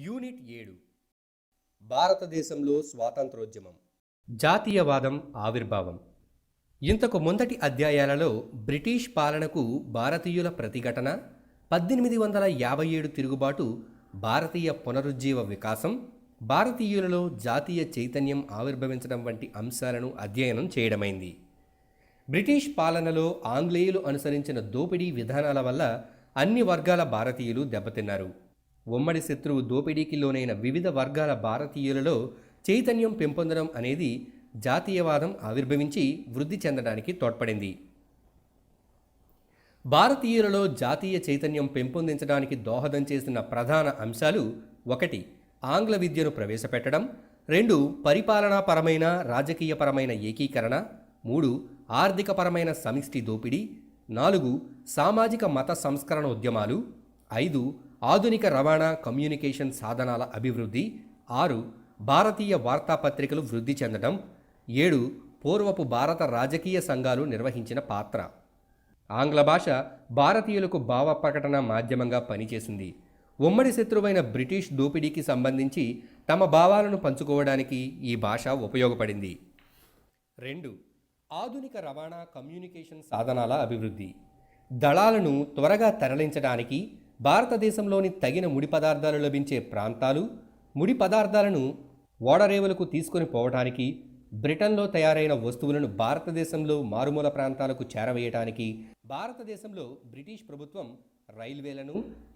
Unit 7 భారతదేశంలో స్వాతంత్రోద్యమం జాతీయవాదం ఆవిర్భావం. ఇంతకు ముందటి అధ్యాయాలలో బ్రిటిష్ పాలనకు భారతీయుల ప్రతిఘటన, 1857 తిరుగుబాటు, భారతీయ పునరుజ్జీవ వికాసం, భారతీయులలో జాతీయ చైతన్యం ఆవిర్భవించడం వంటి అంశాలను అధ్యయనం చేయడమైంది. బ్రిటిష్ పాలనలో ఆంగ్లేయులు అనుసరించిన దోపిడీ విధానాల వల్ల అన్ని వర్గాల భారతీయులు దెబ్బతిన్నారు. ఉమ్మడి శత్రువు దోపిడీకి లోనైన వివిధ వర్గాల భారతీయులలో చైతన్యం పెంపొందడం అనేది జాతీయవాదం ఆవిర్భవించి వృద్ధి చెందడానికి తోడ్పడింది. భారతీయులలో జాతీయ చైతన్యం పెంపొందించడానికి దోహదం చేసిన ప్రధాన అంశాలు: 1. ఆంగ్ల విద్యను ప్రవేశపెట్టడం, 2. పరిపాలనాపరమైన రాజకీయపరమైన ఏకీకరణ, 3. ఆర్థికపరమైన సమిష్టి దోపిడీ, 4. సామాజిక మత సంస్కరణ ఉద్యమాలు, 5. ఆధునిక రవాణా కమ్యూనికేషన్ సాధనాల అభివృద్ధి, 6. భారతీయ వార్తాపత్రికలు వృద్ధి చెందడం, 7. పూర్వపు భారత రాజకీయ సంఘాలు నిర్వహించిన పాత్ర. ఆంగ్ల భాష భారతీయులకు భావ ప్రకటన మాధ్యమంగా పనిచేసింది. ఉమ్మడి శత్రువైన బ్రిటిష్ దోపిడీకి సంబంధించి తమ భావాలను పంచుకోవడానికి ఈ భాష ఉపయోగపడింది. 2. ఆధునిక రవాణా కమ్యూనికేషన్ సాధనాల అభివృద్ధి. దళాలను త్వరగా తరలించడానికి, భారతదేశంలోని తగిన ముడి పదార్థాలు లభించే ప్రాంతాలు, ముడి పదార్థాలను ఓడరేవులకు తీసుకొని పోవటానికి, బ్రిటన్లో తయారైన వస్తువులను భారతదేశంలో మారుమూల ప్రాంతాలకు చేరవేయటానికి భారతదేశంలో బ్రిటిష్ ప్రభుత్వం రైల్వేలను,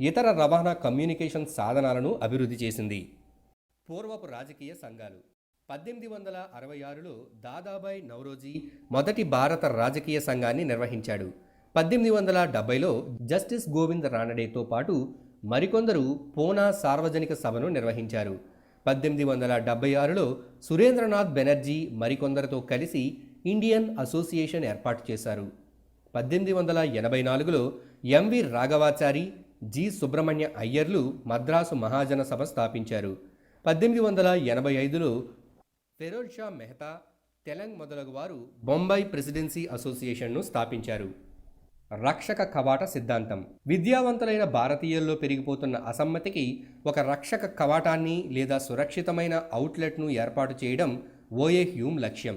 ఇతర రవాణా కమ్యూనికేషన్ సాధనాలను అభివృద్ధి చేసింది. పూర్వపు రాజకీయ సంఘాలు. 1866లో దాదాబాయ్ నౌరోజీ మొదటి భారత రాజకీయ సంఘాన్ని నిర్వహించాడు. 1870లో జస్టిస్ గోవింద్ రానడేతో పాటు మరికొందరు పూనా సార్వజనిక సభను నిర్వహించారు. 1876లో సురేంద్రనాథ్ బెనర్జీ మరికొందరితో కలిసి ఇండియన్ అసోసియేషన్ ఏర్పాటు చేశారు. 1884లో ఎంవి రాఘవాచారి, జి సుబ్రహ్మణ్య అయ్యర్లు మద్రాసు మహాజన సభ స్థాపించారు. 1885లో ఫెరోజ్ షా మెహతా, తెలంగ్ మొదలగు వారు బొంబాయి ప్రెసిడెన్సీ అసోసియేషన్ను స్థాపించారు. రక్షక కవాట సిద్ధాంతం. విద్యావంతులైన భారతీయుల్లో పెరిగిపోతున్న అసమ్మతికి ఒక రక్షక కవాటాన్ని లేదా సురక్షితమైన అవుట్లెట్ను ఏర్పాటు చేయడం ఓఏ హ్యూమ్ లక్ష్యం.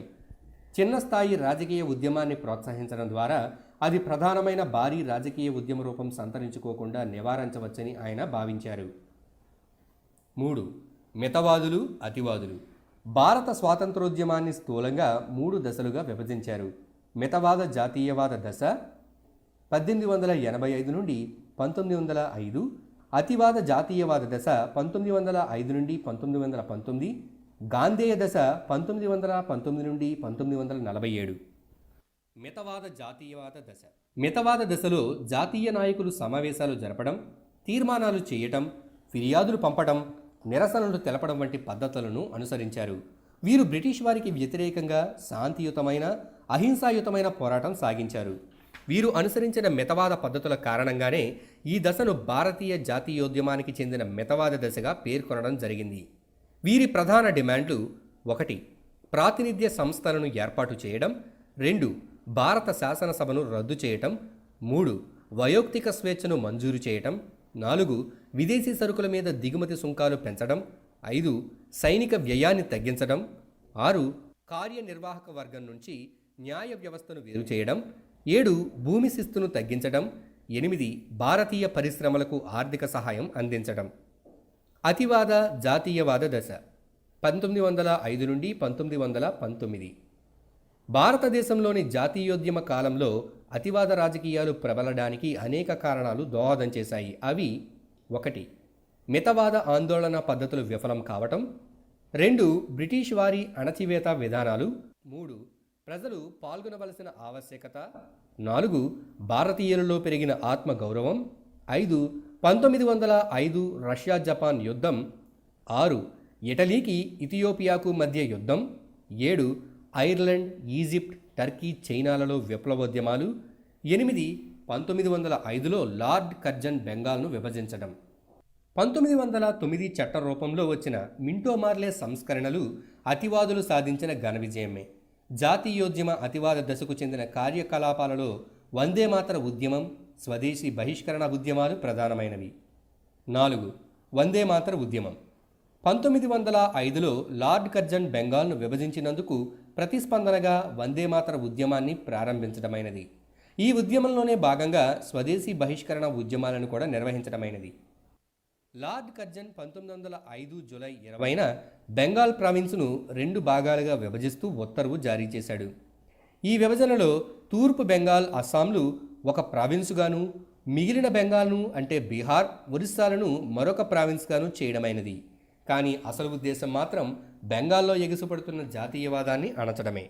చిన్న స్థాయి రాజకీయ ఉద్యమాన్ని ప్రోత్సహించడం ద్వారా అది ప్రధానమైన భారీ రాజకీయ ఉద్యమ రూపం సంతరించుకోకుండా నివారించవచ్చని ఆయన భావించారు. 3. మితవాదులు, అతివాదులు. భారత స్వాతంత్రోద్యమాన్ని స్థూలంగా 3 దశలుగా విభజించారు. మితవాద జాతీయవాద దశ 1885 నుండి 1905, అతివాద జాతీయవాద దశ 1905 నుండి 1919, గాంధేయ దశ 1919 నుండి 1947. మితవాద జాతీయవాద దశ. మితవాద దశలో జాతీయ నాయకులు సమావేశాలు జరపడం, తీర్మానాలు చేయటం, ఫిర్యాదులు పంపడం, నిరసనలు తెలపడం వంటి పద్ధతులను అనుసరించారు. వీరు బ్రిటిష్ వారికి వ్యతిరేకంగా శాంతియుతమైన, అహింసాయుతమైన పోరాటం సాగించారు. వీరు అనుసరించిన మితవాద పద్ధతుల కారణంగానే ఈ దశను భారతీయ జాతీయోద్యమానికి చెందిన మితవాద దశగా పేర్కొనడం జరిగింది. వీరి ప్రధాన డిమాండ్లు: 1. ప్రాతినిధ్య సంస్థలను ఏర్పాటు చేయడం, 2. భారత శాసనసభను రద్దు చేయటం, 3. వయోక్తిక స్వేచ్ఛను మంజూరు చేయటం, 4. విదేశీ సరుకుల మీద దిగుమతి సుంకాలు పెంచడం, 5. సైనిక వ్యయాన్ని తగ్గించడం, 6. కార్యనిర్వాహక వర్గం నుంచి న్యాయ వ్యవస్థను వేరు చేయడం, 7. భూమి శిస్తును తగ్గించడం, 8. భారతీయ పరిశ్రమలకు ఆర్థిక సహాయం అందించడం. అతివాద జాతీయవాద దశ 1905 నుండి 1919. భారతదేశంలోని జాతీయోద్యమ కాలంలో అతివాద రాజకీయాలు ప్రబలడానికి అనేక కారణాలు దోహదం చేశాయి. అవి: 1. మితవాద ఆందోళన పద్ధతులు విఫలం కావటం, 2. బ్రిటిష్ వారి అణచివేత విధానాలు, 3. ప్రజలు పాల్గొనవలసిన ఆవశ్యకత, 4. భారతీయులలో పెరిగిన ఆత్మగౌరవం, 5. 1905 రష్యా జపాన్ యుద్ధం, 6. ఇటలీకి ఇథియోపియాకు మధ్య యుద్ధం, 7. ఐర్లాండ్, ఈజిప్ట్, టర్కీ, చైనాలలో విప్లవోద్యమాలు, 8. 1905లో లార్డ్ కర్జన్ బెంగాల్ను విభజించడం. 1909 చట్ట రూపంలో వచ్చిన మింటో మార్లే సంస్కరణలు అతివాదులు సాధించిన ఘన విజయమే. జాతీయోద్యమ అతివాద దశకు చెందిన కార్యకలాపాలలో వందే మాతర ఉద్యమం, స్వదేశీ బహిష్కరణ ఉద్యమాలు ప్రధానమైనవి. 4. వందే మాతర ఉద్యమం. 1905లో లార్డ్ కర్జన్ బెంగాల్ను విభజించినందుకు ప్రతిస్పందనగా వందే మాతర ఉద్యమాన్ని ప్రారంభించడమైనది. ఈ ఉద్యమంలోనే భాగంగా స్వదేశీ బహిష్కరణ ఉద్యమాలను కూడా నిర్వహించడమైనది. లార్డ్ కర్జన్ 1905 జూలై 20న బెంగాల్ ప్రావిన్సును 2 భాగాలుగా విభజిస్తూ ఉత్తర్వు జారీ చేశాడు. ఈ విభజనలో తూర్పు బెంగాల్, అస్సాంలు ఒక ప్రావిన్సుగాను, మిగిలిన బెంగాల్ను అంటే బీహార్, ఒరిస్సాలను మరొక ప్రావిన్స్గాను చేయడమైనది. కానీ అసలు ఉద్దేశం మాత్రం బెంగాల్లో ఎగిసిపడుతున్న జాతీయవాదాన్ని అణచడమే.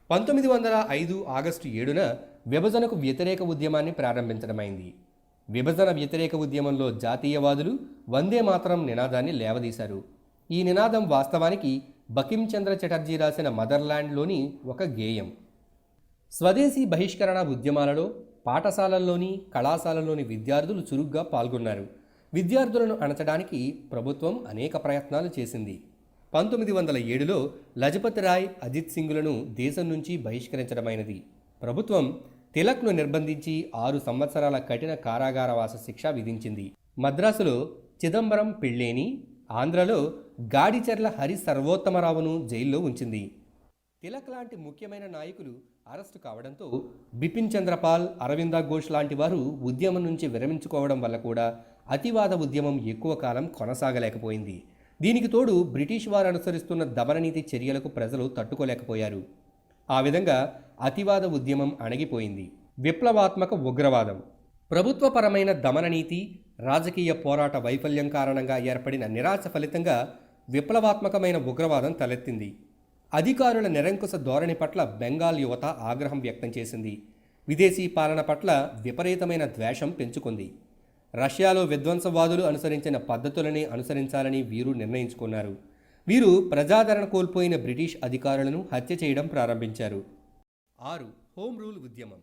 1905 ఆగస్టు 7న విభజనకు వ్యతిరేక ఉద్యమాన్ని ప్రారంభించడమైంది. విభజన వ్యతిరేక ఉద్యమంలో జాతీయవాదులు వందే మాతరం నినాదాన్ని లేవదీశారు. ఈ నినాదం వాస్తవానికి బకిం చంద్ర చటర్జీ రాసిన మదర్లాండ్లోని ఒక గేయం. స్వదేశీ బహిష్కరణ ఉద్యమాలలో పాఠశాలల్లోని, కళాశాలల్లోని విద్యార్థులు చురుగ్గా పాల్గొన్నారు. విద్యార్థులను అణచడానికి ప్రభుత్వం అనేక ప్రయత్నాలు చేసింది. 1907లో లజపతి రాయ్, అజిత్ సింగులను దేశం నుంచి బహిష్కరించడమైనది. ప్రభుత్వం తిలక్ను నిర్బంధించి 6 సంవత్సరాల కఠిన కారాగారవాస శిక్ష విధించింది. మద్రాసులో చిదంబరం పిళ్ళేని, ఆంధ్రలో గాడిచెర్ల హరి సర్వోత్తమరావును జైల్లో ఉంచింది. తిలక్ లాంటి ముఖ్యమైన నాయకులు అరెస్టు కావడంతో బిపిన్ చంద్రపాల్, అరవింద ఘోష్ లాంటి వారు ఉద్యమం నుంచి విరమించుకోవడం వల్ల కూడా అతివాద ఉద్యమం ఎక్కువ కాలం కొనసాగలేకపోయింది. దీనికి తోడు బ్రిటిష్ వారు అనుసరిస్తున్న దమననీతి చర్యలకు ప్రజలు తట్టుకోలేకపోయారు. ఆ విధంగా అతివాద ఉద్యమం అణగిపోయింది. విప్లవాత్మక ఉగ్రవాదం. ప్రభుత్వపరమైన దమననీతి, రాజకీయ పోరాట వైఫల్యం కారణంగా ఏర్పడిన నిరాశ ఫలితంగా విప్లవాత్మకమైన ఉగ్రవాదం తలెత్తింది. అధికారుల నిరంకుశ ధోరణి పట్ల బెంగాల్ యువత ఆగ్రహం వ్యక్తం చేసింది. విదేశీ పాలన పట్ల విపరీతమైన ద్వేషం పెంచుకుంది. రష్యాలో విధ్వంసవాదులు అనుసరించిన పద్ధతులనే అనుసరించాలని వీరు నిర్ణయించుకున్నారు. వీరు ప్రజాదరణ కోల్పోయిన బ్రిటిష్ అధికారులను హత్య చేయడం ప్రారంభించారు. 6. హోమ్ రూల్ ఉద్యమం.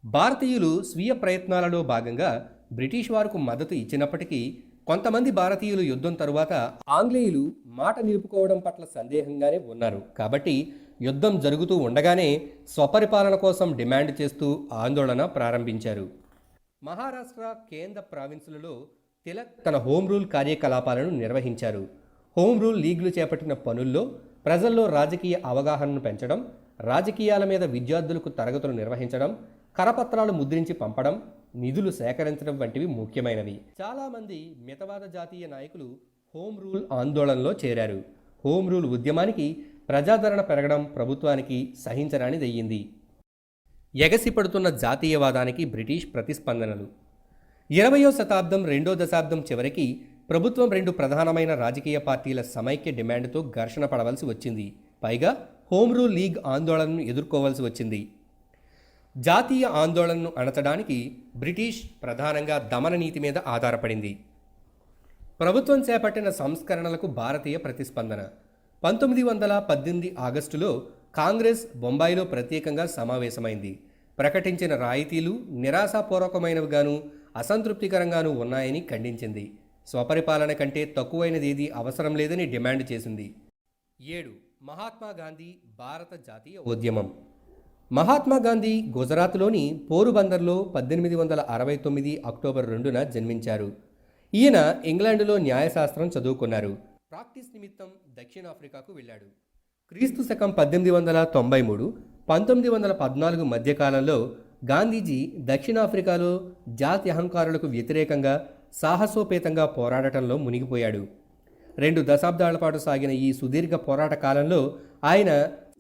భారతీయులు స్వీయ ప్రయత్నాలలో భాగంగా బ్రిటిష్ వారికి మద్దతు ఇచ్చినప్పటికీ కొంతమంది భారతీయులు యుద్ధం తరువాత ఆంగ్లేయులు మాట నిలుపుకోవడం పట్ల సందేహంగానే ఉన్నారు. కాబట్టి యుద్ధం జరుగుతూ ఉండగానే స్వపరిపాలన కోసం డిమాండ్ చేస్తూ ఆందోళన ప్రారంభించారు. మహారాష్ట్ర, కేంద్ర ప్రావిన్సులలో తిలక్ తన హోమ్ రూల్ కార్యకలాపాలను నిర్వహించారు. హోమ్ రూల్ లీగ్లు చేపట్టిన పనుల్లో ప్రజల్లో రాజకీయ అవగాహనను పెంచడం, రాజకీయాల మీద విద్యార్థులకు తరగతులు నిర్వహించడం, కరపత్రాలు ముద్రించి పంపడం, నిధులు సేకరించడం వంటివి ముఖ్యమైనవి. చాలామంది మితవాద జాతీయ నాయకులు హోమ్ రూల్ ఆందోళనలో చేరారు. హోమ్ రూల్ ఉద్యమానికి ప్రజాదరణ పెరగడం ప్రభుత్వానికి సహించరానిదయ్యింది. ఎగసిపడుతున్న జాతీయవాదానికి బ్రిటిష్ ప్రతిస్పందనలు. 20వ శతాబ్దం 2వ దశాబ్దం చివరికి ప్రభుత్వం 2 ప్రధానమైన రాజకీయ పార్టీల సమైక్య డిమాండ్తో ఘర్షణ పడవలసి వచ్చింది. పైగా హోమ్ రూల్ లీగ్ ఆందోళనను ఎదుర్కోవాల్సి వచ్చింది. జాతీయ ఆందోళనను అణచడానికి బ్రిటిష్ ప్రధానంగా దమన నీతి మీద ఆధారపడింది. ప్రభుత్వం చేపట్టిన సంస్కరణలకు భారతీయ ప్రతిస్పందన. 1918 ఆగస్టులో కాంగ్రెస్ బొంబాయిలో ప్రత్యేకంగా సమావేశమైంది. ప్రకటించిన రాయితీలు నిరాశాపూర్వకమైనవిగాను, అసంతృప్తికరంగానూ ఉన్నాయని ఖండించింది. స్వపరిపాలన కంటే తక్కువైనదేదీ అవసరం లేదని డిమాండ్ చేసింది. 7. మహాత్మా గాంధీ భారత జాతీయ ఉద్యమం. మహాత్మా గాంధీ గుజరాత్లోని పోరుబందర్లో 1869 అక్టోబర్ 2న జన్మించారు. ఈయన ఇంగ్లాండులో న్యాయశాస్త్రం చదువుకున్నారు. ప్రాక్టీస్ నిమిత్తం దక్షిణాఫ్రికాకు వెళ్ళాడు. క్రీస్తు శకం 1893, 1914 మధ్యకాలంలో గాంధీజీ దక్షిణాఫ్రికాలో జాతి అహంకారులకు వ్యతిరేకంగా సాహసోపేతంగా పోరాడటంలో మునిగిపోయాడు. 2 దశాబ్దాల పాటు సాగిన ఈ సుదీర్ఘ పోరాట కాలంలో ఆయన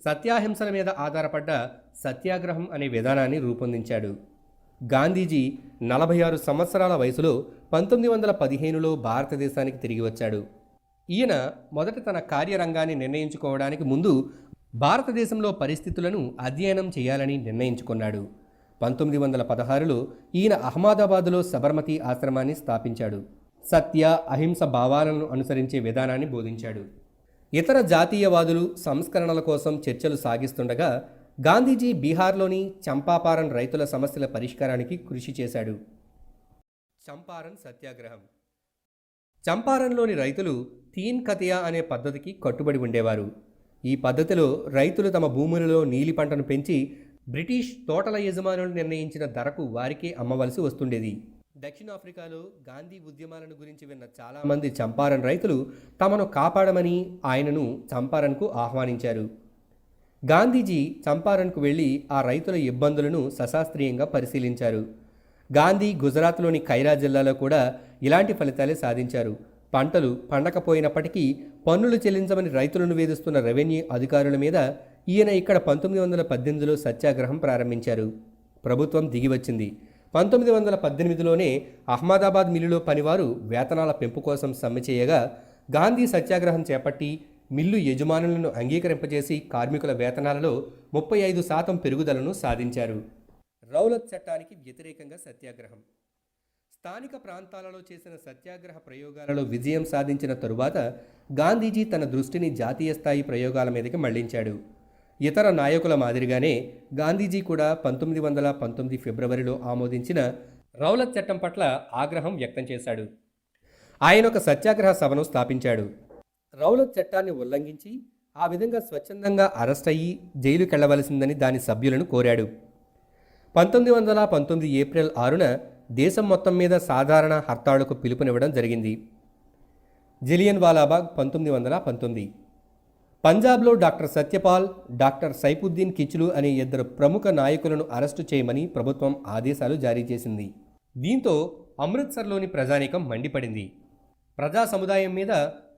సత్యాహింసల మీద ఆధారపడ్డ సత్యాగ్రహం అనే విధానాన్ని రూపొందించాడు. గాంధీజీ 46 సంవత్సరాల వయసులో 1915లో భారతదేశానికి తిరిగి వచ్చాడు. ఈయన మొదట తన కార్యరంగాన్ని నిర్ణయించుకోవడానికి ముందు భారతదేశంలో పరిస్థితులను అధ్యయనం చేయాలని నిర్ణయించుకున్నాడు. 1916లో ఈయన అహ్మదాబాదులో సబర్మతి ఆశ్రమాన్ని స్థాపించాడు. సత్య, అహింస భావాలను అనుసరించే విధానాన్ని బోధించాడు. ఇతర జాతీయవాదులు సంస్కరణల కోసం చర్చలు సాగిస్తుండగా గాంధీజీ బీహార్లోని చంపాపారన్ రైతుల సమస్యల పరిష్కారానికి కృషి చేశాడు. చంపారన్ సత్యాగ్రహం. చంపారన్లోని రైతులు తీన్ కతియా అనే పద్ధతికి కట్టుబడి ఉండేవారు. ఈ పద్ధతిలో రైతులు తమ భూములలో నీలి పంటను పెంచి బ్రిటిష్ తోటల యజమానులు నిర్ణయించిన ధరకు వారికే అమ్మవలసి వస్తుండేది. దక్షిణాఫ్రికాలో గాంధీ ఉద్యమాలను గురించి విన్న చాలామంది చంపారన్ రైతులు తమను కాపాడమని ఆయనను చంపారన్కు ఆహ్వానించారు. గాంధీజీ చంపారన్కు వెళ్లి ఆ రైతుల ఇబ్బందులను సశాస్త్రీయంగా పరిశీలించారు. గాంధీ గుజరాత్లోని ఖైరా జిల్లాలో కూడా ఇలాంటి ఫలితాలే సాధించారు. పంటలు పండకపోయినప్పటికీ పన్నులు చెల్లించమని రైతులను వేధిస్తున్న రెవెన్యూ అధికారుల మీద ఈయన ఇక్కడ 1918లో సత్యాగ్రహం ప్రారంభించారు. ప్రభుత్వం దిగివచ్చింది. 1918లోనే అహ్మదాబాద్ మిల్లులో పనివారు వేతనాల పెంపు కోసం సమ్మె చేయగా గాంధీ సత్యాగ్రహం చేపట్టి మిల్లు యజమానులను అంగీకరింపజేసి కార్మికుల వేతనాలలో 35% పెరుగుదలను సాధించారు. రౌలత్ చట్టానికి వ్యతిరేకంగా సత్యాగ్రహం. స్థానిక ప్రాంతాలలో చేసిన సత్యాగ్రహ ప్రయోగాలలో విజయం సాధించిన తరువాత గాంధీజీ తన దృష్టిని జాతీయ స్థాయి ప్రయోగాల మీదకి మళ్లించాడు. ఇతర నాయకుల మాదిరిగానే గాంధీజీ కూడా 1919 ఫిబ్రవరిలో ఆమోదించిన రౌలత్ చట్టం పట్ల ఆగ్రహం వ్యక్తం చేశాడు. ఆయన ఒక సత్యాగ్రహ సభను స్థాపించాడు. రౌలత్ చట్టాన్ని ఉల్లంఘించి ఆ విధంగా స్వచ్ఛందంగా అరెస్ట్ అయ్యి జైలుకెళ్లవలసిందని దాని సభ్యులను కోరాడు. 1919 ఏప్రిల్ 6న దేశం మొత్తం మీద సాధారణ హర్తాళ్లకు పిలుపునివ్వడం జరిగింది. జలియన్ వాలాబాగ్ 1919. పంజాబ్లో డాక్టర్ సత్యపాల్, డాక్టర్ సైఫుద్దీన్ కిచ్లు అనే ఇద్దరు ప్రముఖ నాయకులను అరెస్టు చేయమని ప్రభుత్వం ఆదేశాలు జారీ చేసింది. దీంతో అమృత్సర్లోని ప్రజానీకం మండిపడింది. ప్రజా సముదాయం మీద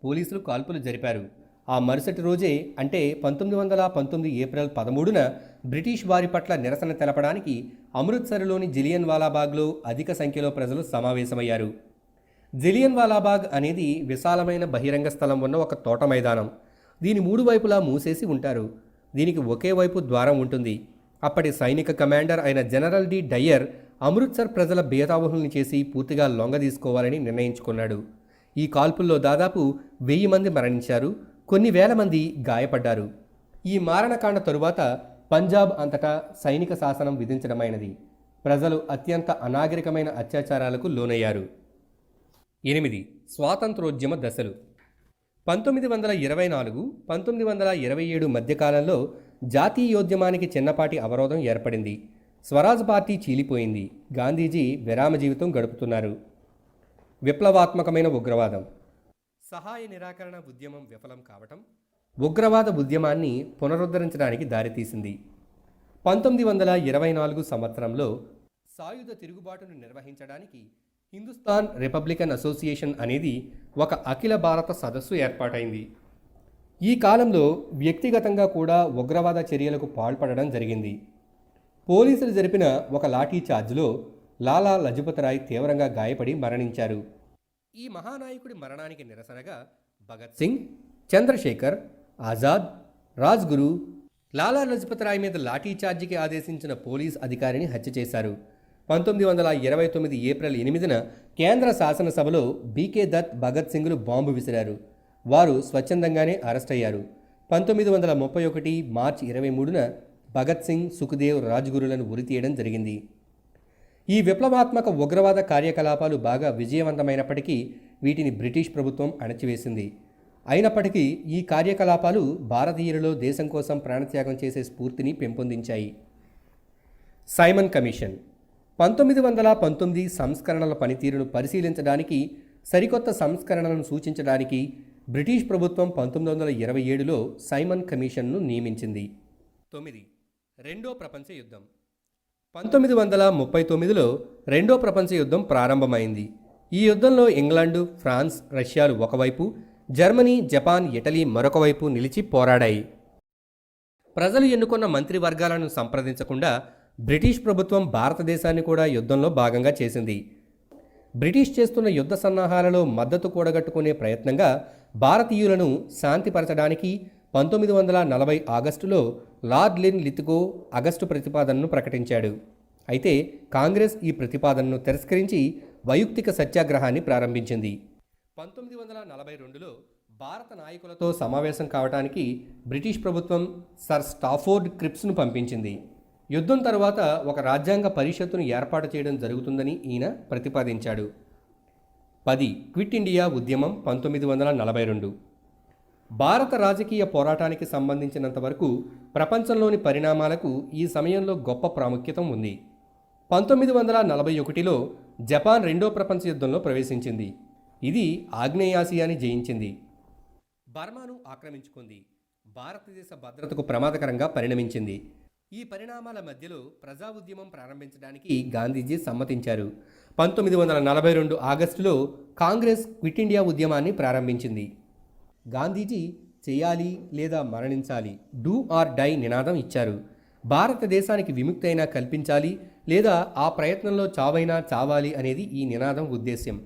పోలీసులు కాల్పులు జరిపారు. ఆ మరుసటి రోజే అంటే 1919 ఏప్రిల్ 13న బ్రిటిష్ వారి పట్ల నిరసన తెలపడానికి అమృత్సర్లోని జలియన్ వాలాబాగ్లో అధిక సంఖ్యలో ప్రజలు సమావేశమయ్యారు. జలియన్ వాలాబాగ్ అనేది విశాలమైన బహిరంగ స్థలం ఉన్న ఒక తోట మైదానం. దీని 3 వైపులా మూసేసి ఉంటారు. దీనికి ఒకే వైపు ద్వారం ఉంటుంది. అప్పటి సైనిక కమాండర్ అయిన జనరల్ డి డయ్యర్ అమృత్సర్ ప్రజల బేతావహుల్ని చేసి పూర్తిగా లొంగదీసుకోవాలని నిర్ణయించుకున్నాడు. ఈ కాల్పుల్లో దాదాపు 1000 మంది మరణించారు. కొన్ని వేల మంది గాయపడ్డారు. ఈ మారణకాండ తరువాత పంజాబ్ అంతటా సైనిక శాసనం విధించడమైనది. ప్రజలు అత్యంత అనాగరికమైన అత్యాచారాలకు లోనయ్యారు. 8. స్వాతంత్రోద్యమ దశలు. 1924, 1927 మధ్యకాలంలో జాతీయోద్యమానికి చిన్నపాటి అవరోధం ఏర్పడింది. స్వరాజ్ పార్టీ చీలిపోయింది. గాంధీజీ విరామ జీవితం గడుపుతున్నారు. విప్లవాత్మకమైన ఉగ్రవాదం. సహాయ నిరాకరణ ఉద్యమం విఫలం కావటం ఉగ్రవాద ఉద్యమాన్ని పునరుద్ధరించడానికి దారితీసింది. 1924 సంవత్సరంలో సాయుధ తిరుగుబాటును నిర్వహించడానికి హిందుస్థాన్ రిపబ్లికన్ అసోసియేషన్ అనేది ఒక అఖిల భారత సదస్సు ఏర్పాటైంది. ఈ కాలంలో వ్యక్తిగతంగా కూడా ఉగ్రవాద చర్యలకు పాల్పడడం జరిగింది. పోలీసులు జరిపిన ఒక లాఠీ చార్జ్లో లాలా లజపత్ రాయ్ తీవ్రంగా గాయపడి మరణించారు. ఈ మహానాయకుడి మరణానికి నిరసనగా భగత్ సింగ్, చంద్రశేఖర్ ఆజాద్, రాజ్గురు లాలా లజపత్ రాయ్ మీద లాఠీ చార్జికి ఆదేశించిన పోలీస్ అధికారిని హత్య చేశారు. 1929 ఏప్రిల్ 8న కేంద్ర శాసనసభలో బీకే దత్, భగత్ సింగ్లు బాంబు విసిరారు. వారు స్వచ్ఛందంగానే అరెస్ట్ అయ్యారు. 1931 మార్చి 23న భగత్ సింగ్, సుఖ్దేవ్, రాజ్గురులను ఉరితీయడం జరిగింది. ఈ విప్లవాత్మక ఉగ్రవాద కార్యకలాపాలు బాగా విజయవంతమైనప్పటికీ వీటిని బ్రిటిష్ ప్రభుత్వం అణచివేసింది. అయినప్పటికీ ఈ కార్యకలాపాలు భారతీయులలో దేశం కోసం ప్రాణత్యాగం చేసే స్ఫూర్తిని పెంపొందించాయి. సైమన్ కమిషన్ 1919 సంస్కరణల పనితీరును పరిశీలించడానికి, సరికొత్త సంస్కరణలను సూచించడానికి బ్రిటిష్ ప్రభుత్వం 1927లో సైమన్ కమిషన్ను నియమించింది. 9. రెండో ప్రపంచ యుద్ధం. 1939లో రెండో ప్రపంచ యుద్ధం ప్రారంభమైంది. ఈ యుద్ధంలో ఇంగ్లాండు, ఫ్రాన్స్, రష్యాలు ఒకవైపు, జర్మనీ, జపాన్, ఇటలీ మరొక వైపు నిలిచి పోరాడాయి. ప్రజలు ఎన్నుకున్న మంత్రివర్గాలను సంప్రదించకుండా బ్రిటిష్ ప్రభుత్వం భారతదేశాన్ని కూడా యుద్ధంలో భాగంగా చేసింది. బ్రిటిష్ చేస్తున్న యుద్ధ సన్నాహాలలో మద్దతు కూడగట్టుకునే ప్రయత్నంగా భారతీయులను శాంతిపరచడానికి 1940 ఆగస్టులో లార్డ్ లిన్ లిత్గో ఆగస్టు ప్రతిపాదనను ప్రకటించాడు. అయితే కాంగ్రెస్ ఈ ప్రతిపాదనను తిరస్కరించి వైయక్తిక సత్యాగ్రహాన్ని ప్రారంభించింది. 1942లో భారత నాయకులతో సమావేశం కావడానికి బ్రిటిష్ ప్రభుత్వం సర్ స్టాఫోర్డ్ క్రిప్స్ను పంపించింది. యుద్ధం తరువాత ఒక రాజ్యాంగ పరిషత్తును ఏర్పాటు చేయడం జరుగుతుందని ఈయన ప్రతిపాదించాడు. 10. క్విట్ ఇండియా ఉద్యమం 1942. భారత రాజకీయ పోరాటానికి సంబంధించినంత వరకు ప్రపంచంలోని పరిణామాలకు ఈ సమయంలో గొప్ప ప్రాముఖ్యత ఉంది. 1941లో జపాన్ రెండో ప్రపంచ యుద్ధంలో ప్రవేశించింది. ఇది ఆగ్నేయాసియాని జయించింది, బర్మాను ఆక్రమించుకుంది, భారతదేశ భద్రతకు ప్రమాదకరంగా పరిణమించింది. ఈ పరిణామాల మధ్యలో ప్రజా ఉద్యమం ప్రారంభించడానికి గాంధీజీ సమ్మతించారు. 1942 ఆగస్టులో కాంగ్రెస్ క్విట్ ఇండియా ఉద్యమాన్ని ప్రారంభించింది. గాంధీజీ చేయాలి లేదా మరణించాలి, డూ ఆర్ డై నినాదం ఇచ్చారు. భారతదేశానికి విముక్తి అయినా కల్పించాలి లేదా ఆ ప్రయత్నంలో చావైనా చావాలి అనేది ఈ నినాదం ఉద్దేశ్యం.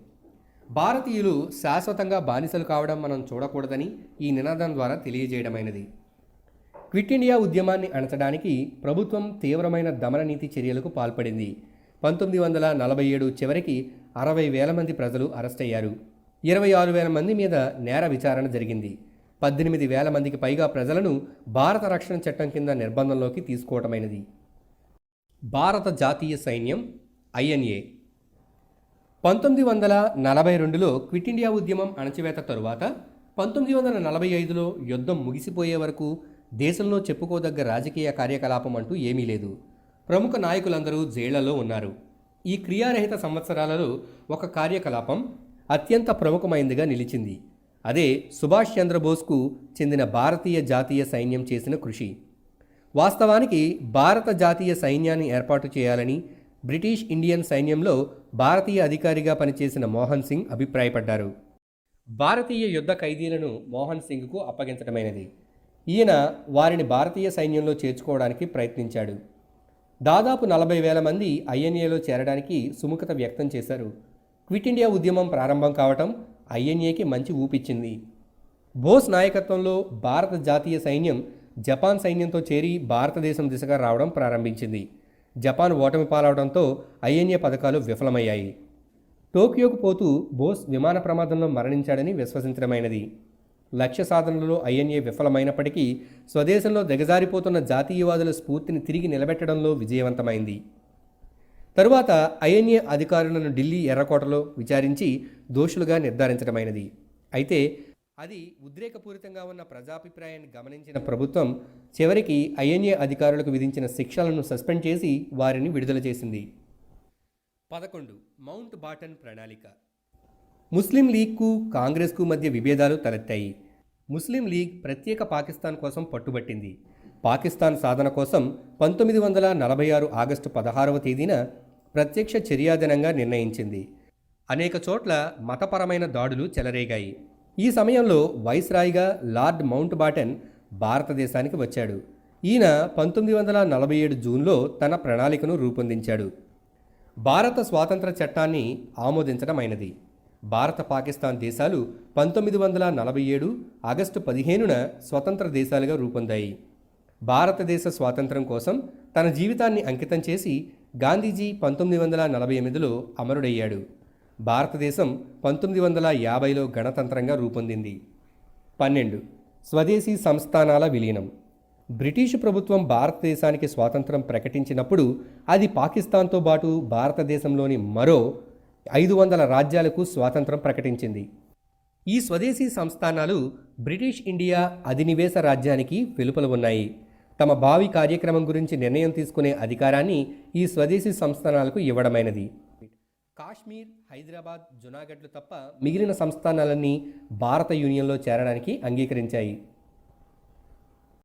భారతీయులు శాశ్వతంగా బానిసలు కావడం మనం చూడకూడదని ఈ నినాదం ద్వారా తెలియజేయడమైనది. క్విట్ ఇండియా ఉద్యమాన్ని అణచడానికి ప్రభుత్వం తీవ్రమైన దమన నీతి చర్యలకు పాల్పడింది. 1947 చివరికి 60,000 మంది ప్రజలు అరెస్ట్ అయ్యారు. 26,000 మంది మీద నేర విచారణ జరిగింది. 18,000 మందికి పైగా ప్రజలను భారత రక్షణ చట్టం కింద నిర్బంధంలోకి తీసుకోవటమైనది. భారత జాతీయ సైన్యం ఐఎన్ఏ 1942లో క్విట్ ఇండియా ఉద్యమం అణచివేత తరువాత 1945లో యుద్ధం ముగిసిపోయే వరకు దేశంలో చెప్పుకోదగ్గ రాజకీయ కార్యకలాపం అంటూ ఏమీ లేదు. ప్రముఖ నాయకులందరూ జైళ్లలో ఉన్నారు. ఈ క్రియారహిత సంవత్సరాలలో ఒక కార్యకలాపం అత్యంత ప్రముఖమైనదిగా నిలిచింది. అదే సుభాష్ చంద్రబోస్కు చెందిన భారతీయ జాతీయ సైన్యం చేసిన కృషి. వాస్తవానికి భారత జాతీయ సైన్యాన్ని ఏర్పాటు చేయాలని బ్రిటిష్ ఇండియన్ సైన్యంలో భారతీయ అధికారిగా పనిచేసిన మోహన్ సింగ్ అభిప్రాయపడ్డారు. భారతీయ యుద్ధ ఖైదీలను మోహన్ సింగ్కు అప్పగించడమైనది. ఈయన వారిని భారతీయ సైన్యంలో చేర్చుకోవడానికి ప్రయత్నించాడు. దాదాపు 40,000 మంది ఐఎన్ఏలో చేరడానికి సుముఖత వ్యక్తం చేశారు. క్విట్ ఇండియా ఉద్యమం ప్రారంభం కావటం ఐఎన్ఏకి మంచి ఊపిచ్చింది. బోస్ నాయకత్వంలో భారత జాతీయ సైన్యం జపాన్ సైన్యంతో చేరి భారతదేశం దిశగా రావడం ప్రారంభించింది. జపాన్ ఓటమి పాలవడంతో ఐఎన్ఏ పథకాలు విఫలమయ్యాయి. టోక్యోకు పోతూ బోస్ విమాన ప్రమాదంలో మరణించాడని విశ్వసించడమైనది. లక్ష్య సాధనలో ఐఎన్ఏ విఫలమైనప్పటికీ స్వదేశంలో దిగజారిపోతున్న జాతీయవాదుల స్ఫూర్తిని తిరిగి నిలబెట్టడంలో విజయవంతమైంది. తరువాత ఐఎన్ఏ అధికారులను ఢిల్లీ ఎర్రకోటలో విచారించి దోషులుగా నిర్ధారించడమైనది. అయితే అది ఉద్రేకపూరితంగా ఉన్న ప్రజాభిప్రాయాన్ని గమనించిన ప్రభుత్వం చివరికి ఐఎన్ఏ అధికారులకు విధించిన శిక్షలను సస్పెండ్ చేసి వారిని విడుదల చేసింది. 11. మౌంట్ బాటన్ ప్రణాళిక. ముస్లిం లీగ్కు కాంగ్రెస్కు మధ్య విభేదాలు తలెత్తాయి. ముస్లిం లీగ్ ప్రత్యేక పాకిస్తాన్ కోసం పట్టుబట్టింది. పాకిస్తాన్ సాధన కోసం 1946 ఆగస్టు 16వ తేదీన ప్రత్యక్ష చర్యాదినంగా నిర్ణయించింది. అనేక చోట్ల మతపరమైన దాడులు చెలరేగాయి. ఈ సమయంలో వైస్రాయ్గా లార్డ్ మౌంట్ బాటన్ భారతదేశానికి వచ్చాడు. ఈయన 1947 జూన్లో తన ప్రణాళికను రూపొందించాడు. భారత స్వాతంత్ర చట్టాన్ని ఆమోదించడమైనది. భారత పాకిస్తాన్ దేశాలు 1947 ఆగస్టు 15న స్వతంత్ర దేశాలుగా రూపొందాయి. భారతదేశ స్వాతంత్రం కోసం తన జీవితాన్ని అంకితం చేసి గాంధీజీ 1948లో అమరుడయ్యాడు. భారతదేశం 1950లో గణతంత్రంగా రూపొందింది. 12. స్వదేశీ సంస్థానాల విలీనం. బ్రిటిషు ప్రభుత్వం భారతదేశానికి స్వాతంత్రం ప్రకటించినప్పుడు అది పాకిస్తాన్తో పాటు భారతదేశంలోని మరో 500 రాజ్యాలకు స్వాతంత్రం ప్రకటించింది. ఈ స్వదేశీ సంస్థానాలు బ్రిటిష్ ఇండియా అధినివేశ రాజ్యానికి వెలుపల ఉన్నాయి. తమ భావి కార్యక్రమం గురించి నిర్ణయం తీసుకునే అధికారాన్ని ఈ స్వదేశీ సంస్థానాలకు ఇవ్వడమైనది. కాశ్మీర్, హైదరాబాద్, జునాగఢ్లు తప్ప మిగిలిన సంస్థానాలన్నీ భారత యూనియన్లో చేరడానికి అంగీకరించాయి.